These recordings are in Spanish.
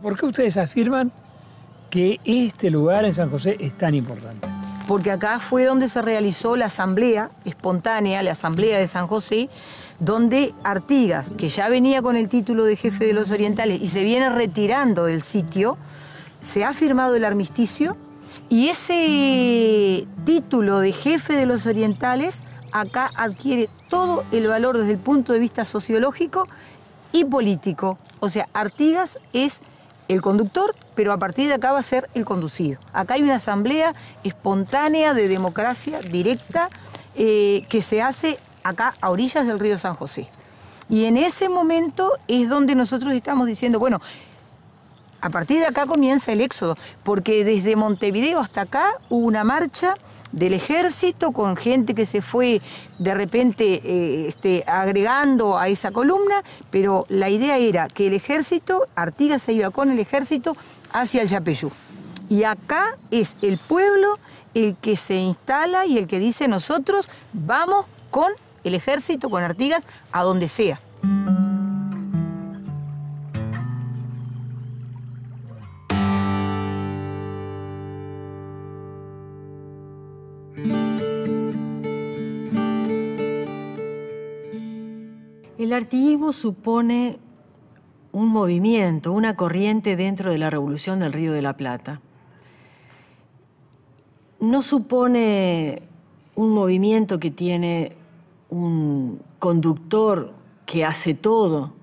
¿Por qué ustedes afirman que este lugar en San José es tan importante? Porque acá fue donde se realizó la asamblea espontánea, la asamblea de San José, donde Artigas, que ya venía con el título de jefe de los orientales y se viene retirando del sitio, se ha firmado el armisticio y ese título de jefe de los orientales acá adquiere todo el valor desde el punto de vista sociológico y político. O sea, Artigas es el conductor, pero a partir de acá va a ser el conducido. Acá hay una asamblea espontánea de democracia directa que se hace acá a orillas del río San José. Y en ese momento es donde nosotros estamos diciendo, bueno, a partir de acá comienza el éxodo, porque desde Montevideo hasta acá hubo una marcha del ejército con gente que se fue de repente agregando a esa columna, pero la idea era que el ejército, Artigas se iba con el ejército hacia el Yapeyú. Y acá es el pueblo el que se instala y el que dice nosotros vamos con el ejército, con Artigas, a donde sea. El artiguismo supone un movimiento, una corriente dentro de la Revolución del Río de la Plata. No supone un movimiento que tiene un conductor que hace todo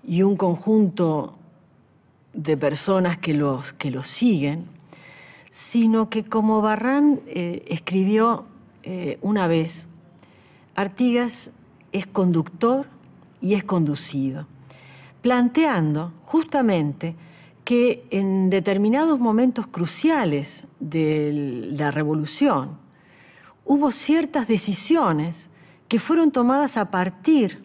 y un conjunto de personas que los siguen, sino que, como Barrán escribió una vez, Artigas es conductor y es conducido, planteando justamente que en determinados momentos cruciales de la Revolución hubo ciertas decisiones que fueron tomadas a partir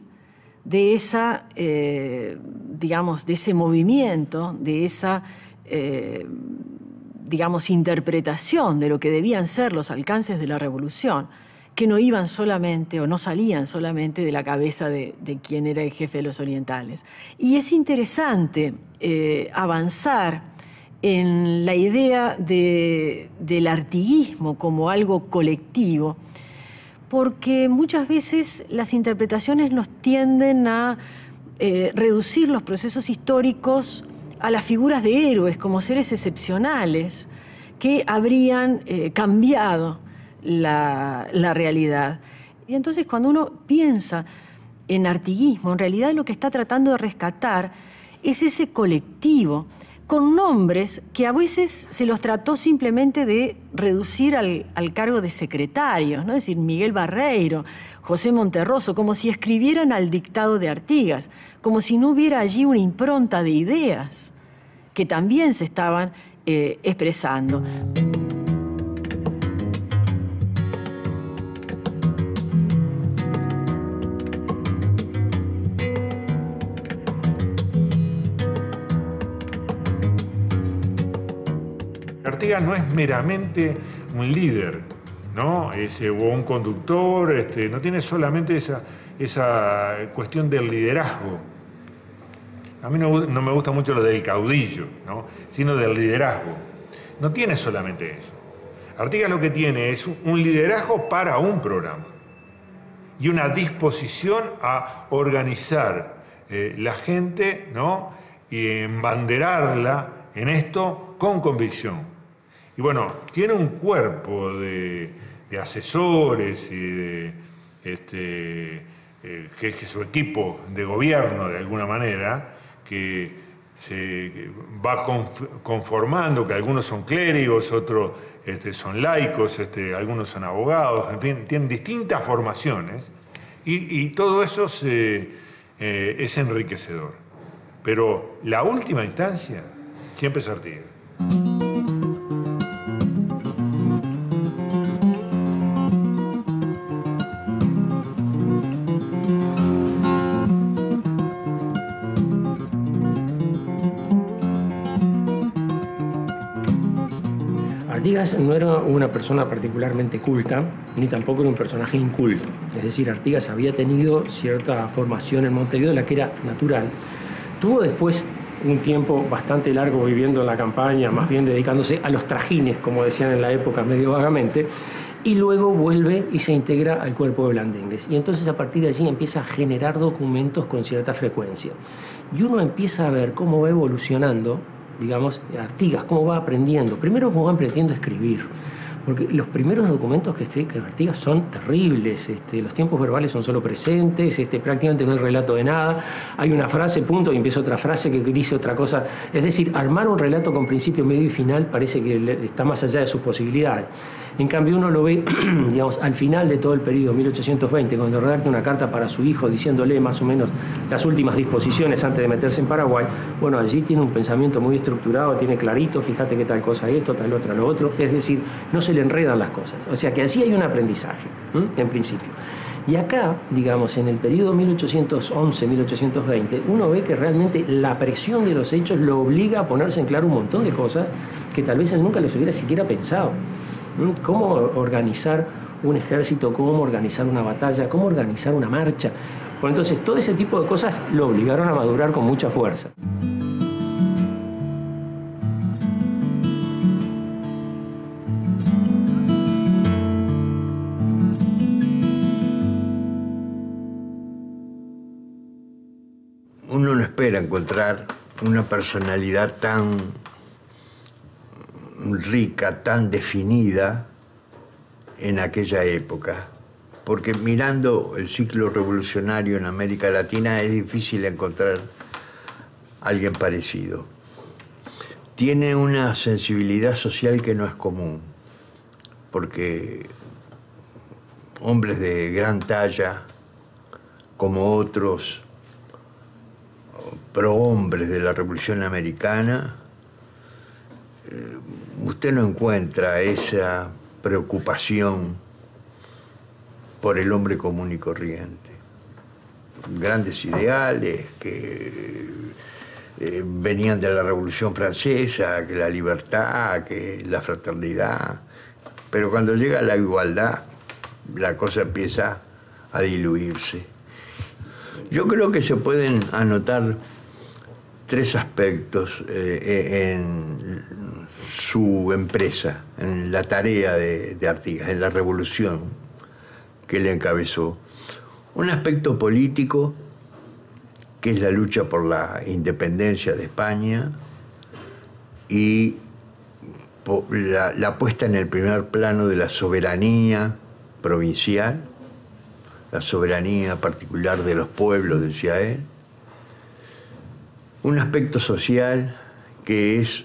de esa, digamos, de ese movimiento, de esa, digamos, interpretación de lo que debían ser los alcances de la Revolución, que no iban solamente o no salían solamente de la cabeza de quien era el jefe de los orientales. Y es interesante avanzar en la idea del artiguismo como algo colectivo, porque muchas veces las interpretaciones nos tienden a reducir los procesos históricos a las figuras de héroes como seres excepcionales que habrían cambiado la realidad. Y entonces cuando uno piensa en artiguismo, en realidad lo que está tratando de rescatar es ese colectivo con nombres que a veces se los trató simplemente de reducir al cargo de secretarios, ¿no? Es decir, Miguel Barreiro, José Monterroso, como si escribieran al dictado de Artigas, como si no hubiera allí una impronta de ideas que también se estaban expresando. Artigas no es meramente un líder, ¿no? O un conductor, no tiene solamente esa cuestión del liderazgo. A mí no me gusta mucho lo del caudillo, ¿no? Sino del liderazgo. No tiene solamente eso. Artigas lo que tiene es un liderazgo para un programa y una disposición a organizar la gente, ¿no? Y embanderarla en esto con convicción. Y bueno, tiene un cuerpo de asesores y de que es su equipo de gobierno de alguna manera, que se va conformando, que algunos son clérigos, otros son laicos, algunos son abogados, en fin, tienen distintas formaciones y todo eso es enriquecedor. Pero la última instancia siempre es Artigas. Artigas no era una persona particularmente culta, ni tampoco era un personaje inculto. Es decir, Artigas había tenido cierta formación en Montevideo, la que era natural. Tuvo después un tiempo bastante largo viviendo en la campaña, más bien dedicándose a los trajines, como decían en la época medio vagamente, y luego vuelve y se integra al cuerpo de blandengues. Y entonces a partir de allí empieza a generar documentos con cierta frecuencia. Y uno empieza a ver cómo va evolucionando, digamos, Artigas, cómo va aprendiendo. Primero, cómo va aprendiendo a escribir. Porque los primeros documentos que escribe Artigas son terribles. Los tiempos verbales son solo presentes, prácticamente no hay relato de nada. Hay una frase, punto, y empieza otra frase que dice otra cosa. Es decir, armar un relato con principio, medio y final parece que está más allá de sus posibilidades. En cambio, uno lo ve, digamos, al final de todo el periodo, 1820, cuando redacta una carta para su hijo diciéndole más o menos las últimas disposiciones antes de meterse en Paraguay. Bueno, allí tiene un pensamiento muy estructurado, tiene clarito, fíjate que tal cosa esto, tal otra lo otro. Es decir, no se le enredan las cosas. O sea que así hay un aprendizaje, en principio. Y acá, digamos, en el periodo 1811-1820, uno ve que realmente la presión de los hechos lo obliga a ponerse en claro un montón de cosas que tal vez él nunca los hubiera siquiera pensado. Cómo organizar un ejército, cómo organizar una batalla, cómo organizar una marcha. Bueno, entonces todo ese tipo de cosas lo obligaron a madurar con mucha fuerza. Uno no espera encontrar una personalidad tan rica, tan definida en aquella época, porque mirando el ciclo revolucionario en América Latina es difícil encontrar a alguien parecido. Tiene una sensibilidad social que no es común, porque hombres de gran talla, como otros prohombres de la Revolución Americana, usted no encuentra esa preocupación por el hombre común y corriente. Grandes ideales que venían de la Revolución Francesa, que la libertad, que la fraternidad, pero cuando llega la igualdad, la cosa empieza a diluirse. Yo creo que se pueden anotar tres aspectos en su empresa, en la tarea de Artigas, en la revolución que él encabezó. Un aspecto político, que es la lucha por la independencia de España y la puesta en el primer plano de la soberanía provincial, la soberanía particular de los pueblos, decía él. Un aspecto social que es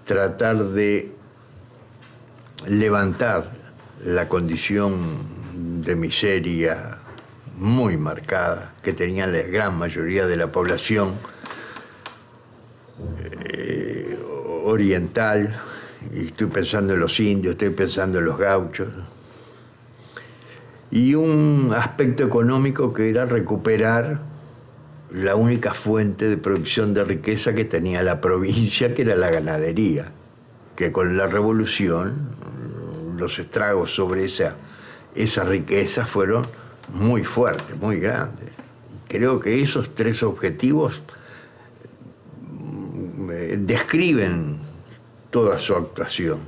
tratar de levantar la condición de miseria muy marcada que tenía la gran mayoría de la población oriental, y estoy pensando en los indios, estoy pensando en los gauchos, y un aspecto económico que era recuperar la única fuente de producción de riqueza que tenía la provincia, que era la ganadería, que con la revolución los estragos sobre esa riqueza fueron muy fuertes, muy grandes. Creo que esos tres objetivos describen toda su actuación.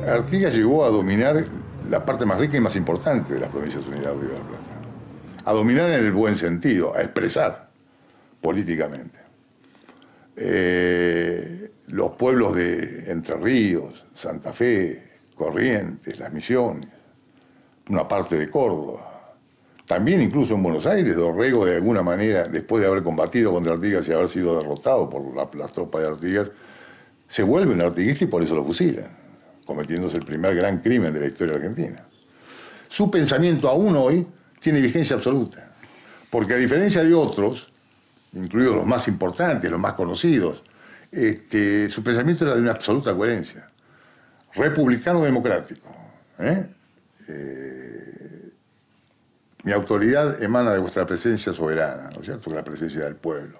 Artigas llegó a dominar la parte más rica y más importante de las Provincias Unidas de Río de la Plata. A dominar en el buen sentido, a expresar políticamente. Los pueblos de Entre Ríos, Santa Fe, Corrientes, Las Misiones, una parte de Córdoba. También incluso en Buenos Aires, Dorrego de alguna manera, después de haber combatido contra Artigas y haber sido derrotado por las tropas de Artigas, se vuelve un artiguista y por eso lo fusilan, cometiéndose el primer gran crimen de la historia argentina. Su pensamiento aún hoy tiene vigencia absoluta. Porque a diferencia de otros, incluidos los más importantes, los más conocidos, su pensamiento era de una absoluta coherencia. Republicano democrático. Mi autoridad emana de vuestra presencia soberana, ¿no es cierto?, que la presencia del pueblo.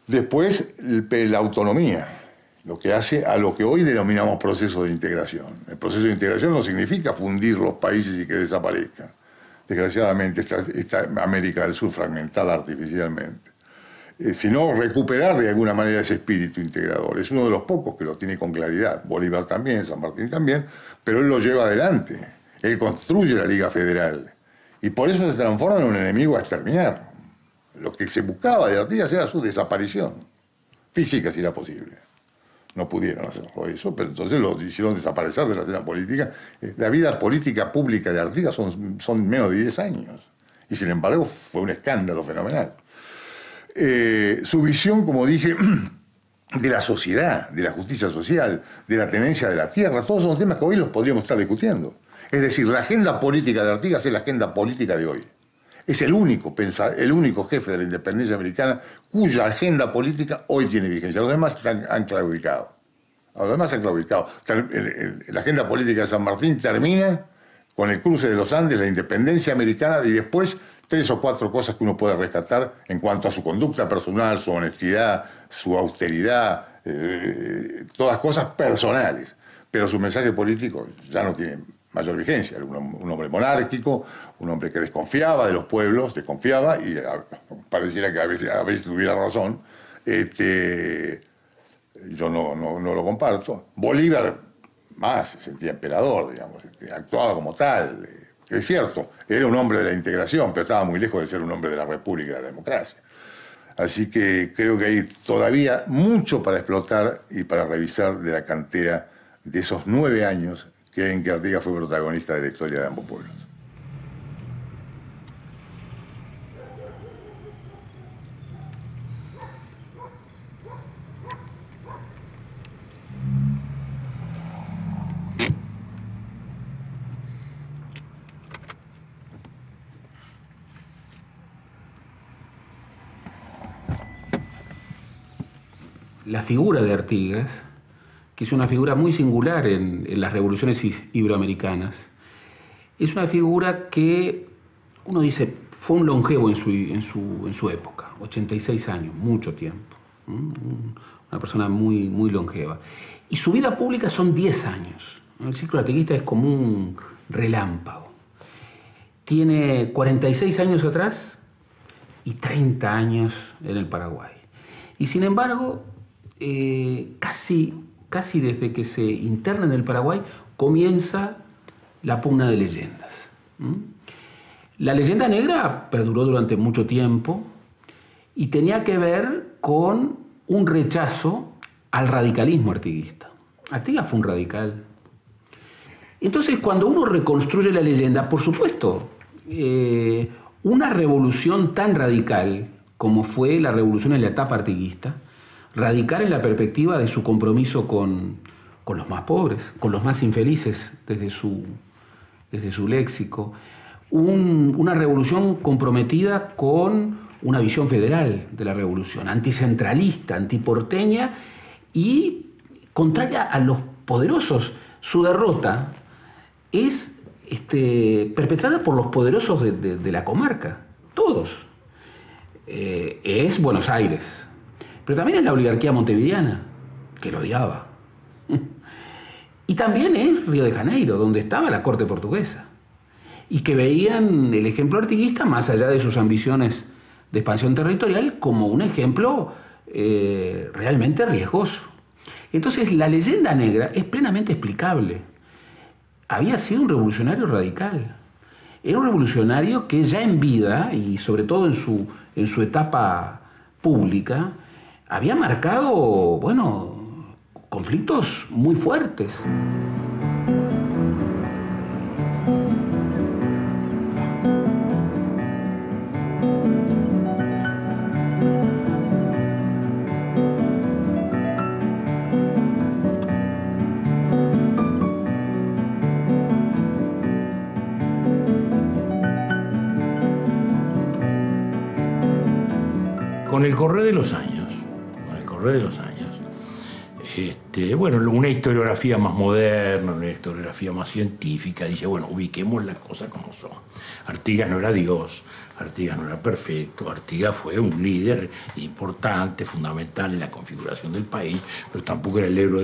Después, la autonomía, lo que hace a lo que hoy denominamos proceso de integración. El proceso de integración no significa fundir los países y que desaparezcan. Desgraciadamente está América del Sur fragmentada artificialmente. Sino recuperar de alguna manera ese espíritu integrador. Es uno de los pocos que lo tiene con claridad. Bolívar también, San Martín también, pero él lo lleva adelante. Él construye la Liga Federal. Y por eso se transforma en un enemigo a exterminar. Lo que se buscaba de Artigas era su desaparición. Física, si era posible. No pudieron hacerlo eso, pero entonces lo hicieron desaparecer de la escena política. La vida política pública de Artigas son menos de 10 años. Y sin embargo fue un escándalo fenomenal. Su visión, como dije, de la sociedad, de la justicia social, de la tenencia de la tierra, todos son temas que hoy los podríamos estar discutiendo. Es decir, la agenda política de Artigas es la agenda política de hoy. Es el único jefe de la independencia americana cuya agenda política hoy tiene vigencia. Los demás han claudicado. La agenda política de San Martín termina con el cruce de los Andes, la independencia americana, y después 3 o 4 cosas que uno puede rescatar en cuanto a su conducta personal, su honestidad, su austeridad, todas cosas personales. Pero su mensaje político ya no tiene mayor vigencia. Era un hombre monárquico, un hombre que desconfiaba de los pueblos, desconfiaba, y pareciera que a veces tuviera razón. Yo no lo comparto. Bolívar más se sentía emperador, digamos, actuaba como tal. Es cierto, era un hombre de la integración, pero estaba muy lejos de ser un hombre de la república y la democracia. Así que creo que hay todavía mucho para explotar y para revisar de la cantera de esos 9 años en que Artigas fue protagonista de la historia de ambos pueblos. La figura de Artigas, que es una figura muy singular en las revoluciones iberoamericanas, es una figura que, uno dice, fue un longevo en su época, 86 años, mucho tiempo, una persona muy, muy longeva. Y su vida pública son 10 años. El ciclo artiguista es como un relámpago. Tiene 46 años atrás y 30 años en el Paraguay. Y sin embargo, casi desde que se interna en el Paraguay, comienza la pugna de leyendas. La leyenda negra perduró durante mucho tiempo y tenía que ver con un rechazo al radicalismo artiguista. Artigas fue un radical. Entonces, cuando uno reconstruye la leyenda, por supuesto, una revolución tan radical como fue la revolución en la etapa artiguista, radical en la perspectiva de su compromiso con los más pobres, con los más infelices desde su léxico. Una revolución comprometida con una visión federal de la revolución, anticentralista, antiporteña y contraria a los poderosos. Su derrota es perpetrada por los poderosos de la comarca, todos. Es Buenos Aires, pero también es la oligarquía montevideana, que lo odiaba. Y también es Río de Janeiro, donde estaba la corte portuguesa, y que veían el ejemplo artiguista, más allá de sus ambiciones de expansión territorial, como un ejemplo realmente riesgoso. Entonces, la leyenda negra es plenamente explicable. Había sido un revolucionario radical. Era un revolucionario que ya en vida, y sobre todo en su etapa pública, había marcado, bueno, conflictos muy fuertes. con el correr de los años, bueno, una historiografía más moderna, una historiografía más científica, dice, bueno, ubiquemos las cosas como son. Artigas no era Dios, Artigas no era perfecto, Artigas fue un líder importante, fundamental en la configuración del país, pero tampoco era el héroe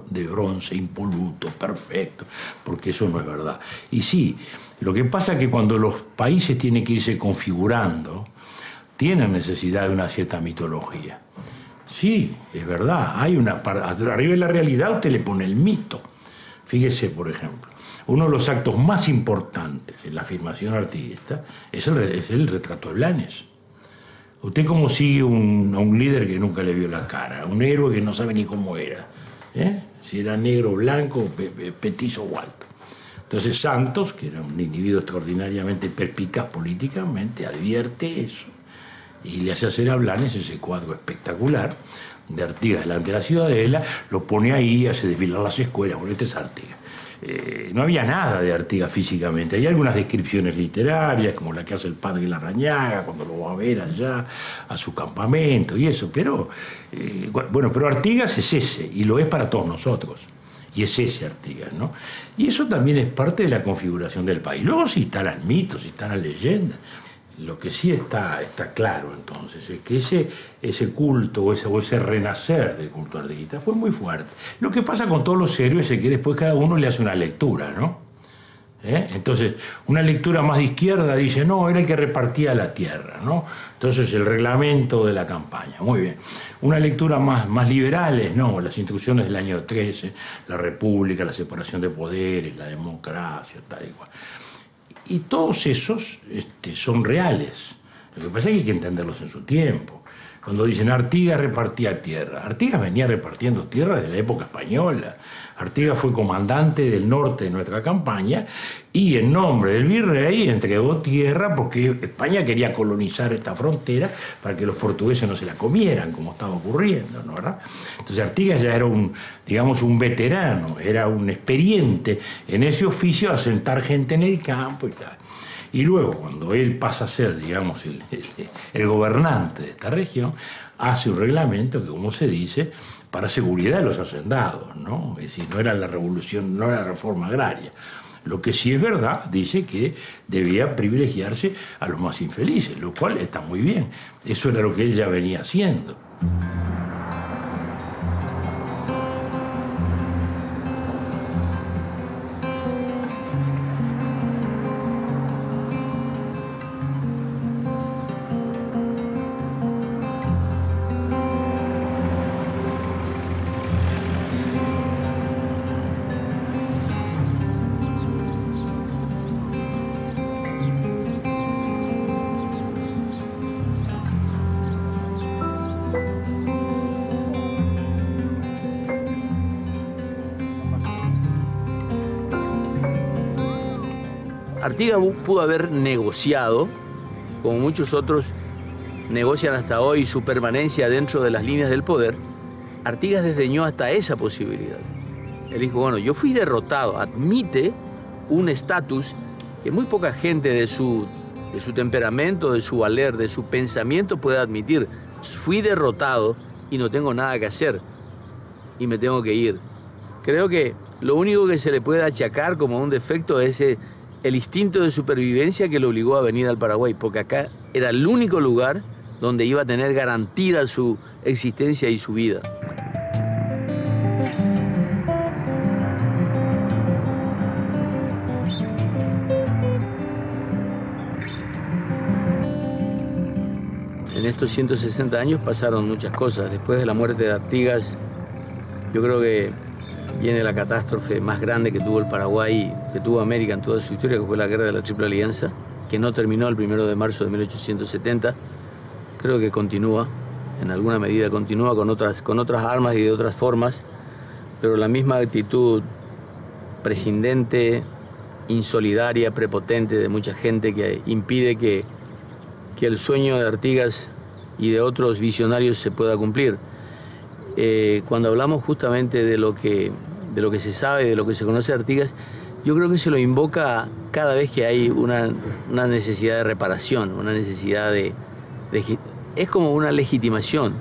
de bronce, impoluto, perfecto, porque eso no es verdad. Y sí, lo que pasa es que cuando los países tienen que irse configurando, tienen necesidad de una cierta mitología. Sí, es verdad, hay una arriba de la realidad usted le pone el mito. Fíjese, por ejemplo, uno de los actos más importantes en la afirmación artiguista es el retrato de Blanes. ¿Usted cómo sigue a un líder que nunca le vio la cara? Un héroe que no sabe ni cómo era, si era negro, blanco, petizo o alto. Entonces Santos, que era un individuo extraordinariamente perspicaz políticamente, advierte eso y le hace hacer a Blanes ese cuadro espectacular de Artigas delante de la Ciudadela, lo pone ahí, hace desfilar las escuelas. Bueno, este es Artigas. No había nada de Artigas físicamente. Hay algunas descripciones literarias, como la que hace el padre Larrañaga cuando lo va a ver allá a su campamento y eso, pero bueno, pero Artigas es ese, y lo es para todos nosotros. Y es ese Artigas, ¿no? Y eso también es parte de la configuración del país. Luego sí están los mitos, sí están las leyendas. Lo que sí está claro entonces es que ese culto o ese renacer del culto artiguista fue muy fuerte. Lo que pasa con todos los héroes es que después cada uno le hace una lectura, ¿no? Entonces, una lectura más de izquierda dice, no, era el que repartía la tierra, ¿no? Entonces, el reglamento de la campaña, muy bien. Una lectura más liberales, no, las instrucciones del año 13, la república, la separación de poderes, la democracia, tal y cual. Y todos esos son reales. Lo que pasa es que hay que entenderlos en su tiempo. Cuando dicen Artigas repartía tierra, Artigas venía repartiendo tierra desde la época española. Artigas fue comandante del norte de nuestra campaña y en nombre del virrey entregó tierra porque España quería colonizar esta frontera para que los portugueses no se la comieran, como estaba ocurriendo, ¿no? ¿Verdad? Entonces Artigas ya era un veterano, era un experiente en ese oficio, asentar gente en el campo y tal. Y luego, cuando él pasa a ser, digamos, el gobernante de esta región, hace un reglamento que, como se dice, para seguridad de los hacendados, ¿no? Es decir, no era la revolución, no era la reforma agraria. Lo que sí es verdad, dice que debía privilegiarse a los más infelices, lo cual está muy bien. Eso era lo que él ya venía haciendo. Artigas pudo haber negociado, como muchos otros negocian hasta hoy su permanencia dentro de las líneas del poder. Artigas desdeñó hasta esa posibilidad. Él dijo, bueno, yo fui derrotado, admite un estatus que muy poca gente de su temperamento, de su valer, de su pensamiento puede admitir. Fui derrotado y no tengo nada que hacer y me tengo que ir. Creo que lo único que se le puede achacar como un defecto es el instinto de supervivencia que lo obligó a venir al Paraguay, porque acá era el único lugar donde iba a tener garantida su existencia y su vida. En estos 160 años pasaron muchas cosas. Después de la muerte de Artigas, yo creo que viene la catástrofe más grande que tuvo el Paraguay, que tuvo América en toda su historia, que fue la Guerra de la Triple Alianza, que no terminó el 1 de marzo de 1870. Creo que continúa, en alguna medida continúa con otras armas y de otras formas, pero la misma actitud prescindente, insolidaria, prepotente de mucha gente que impide que el sueño de Artigas y de otros visionarios se pueda cumplir. Cuando hablamos justamente de lo que se sabe, de lo que se conoce de Artigas, yo creo que se lo invoca cada vez que hay una necesidad de reparación, una necesidad de es como una legitimación.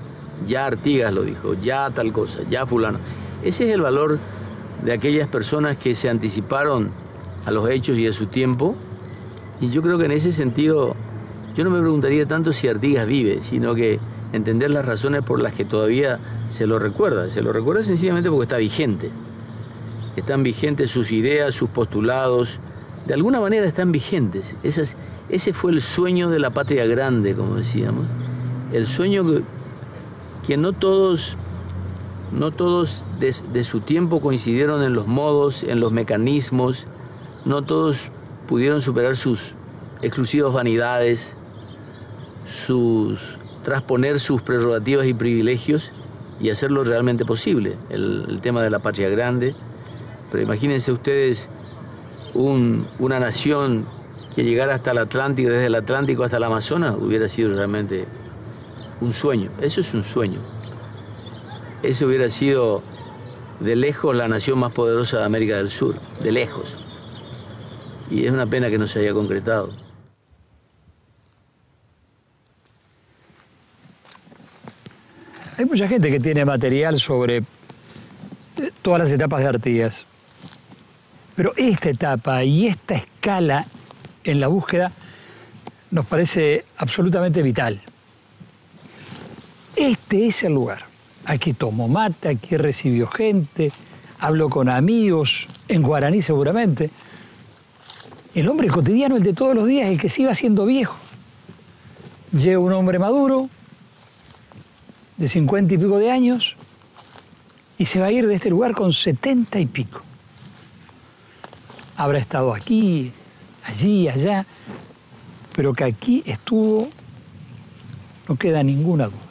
Ya Artigas lo dijo, ya tal cosa, ya fulano. Ese es el valor de aquellas personas que se anticiparon a los hechos y a su tiempo. Y yo creo que en ese sentido, yo no me preguntaría tanto si Artigas vive, sino que entender las razones por las que todavía se lo recuerda. Se lo recuerda sencillamente porque está vigente. Están vigentes sus ideas, sus postulados. De alguna manera están vigentes. Ese fue el sueño de la patria grande, como decíamos. El sueño que no todos de su tiempo coincidieron en los modos, en los mecanismos. No todos pudieron superar sus exclusivas vanidades, trasponer sus prerrogativas y privilegios y hacerlo realmente posible. El tema de la patria grande. Pero imagínense ustedes una nación que llegara hasta el Atlántico, desde el Atlántico hasta el Amazonas, hubiera sido realmente un sueño. Eso es un sueño. Ese hubiera sido de lejos la nación más poderosa de América del Sur, de lejos. Y es una pena que no se haya concretado. Hay mucha gente que tiene material sobre todas las etapas de Artigas. Pero esta etapa y esta escala en la búsqueda nos parece absolutamente vital. Este es el lugar. Aquí tomó mate, aquí recibió gente, habló con amigos, en guaraní seguramente. El hombre cotidiano, el de todos los días, el que sigue siendo viejo. Llega un hombre maduro, de 50 y pico de años, y se va a ir de este lugar con 70 y pico. Habrá estado aquí, allí, allá, pero que aquí estuvo, no queda ninguna duda.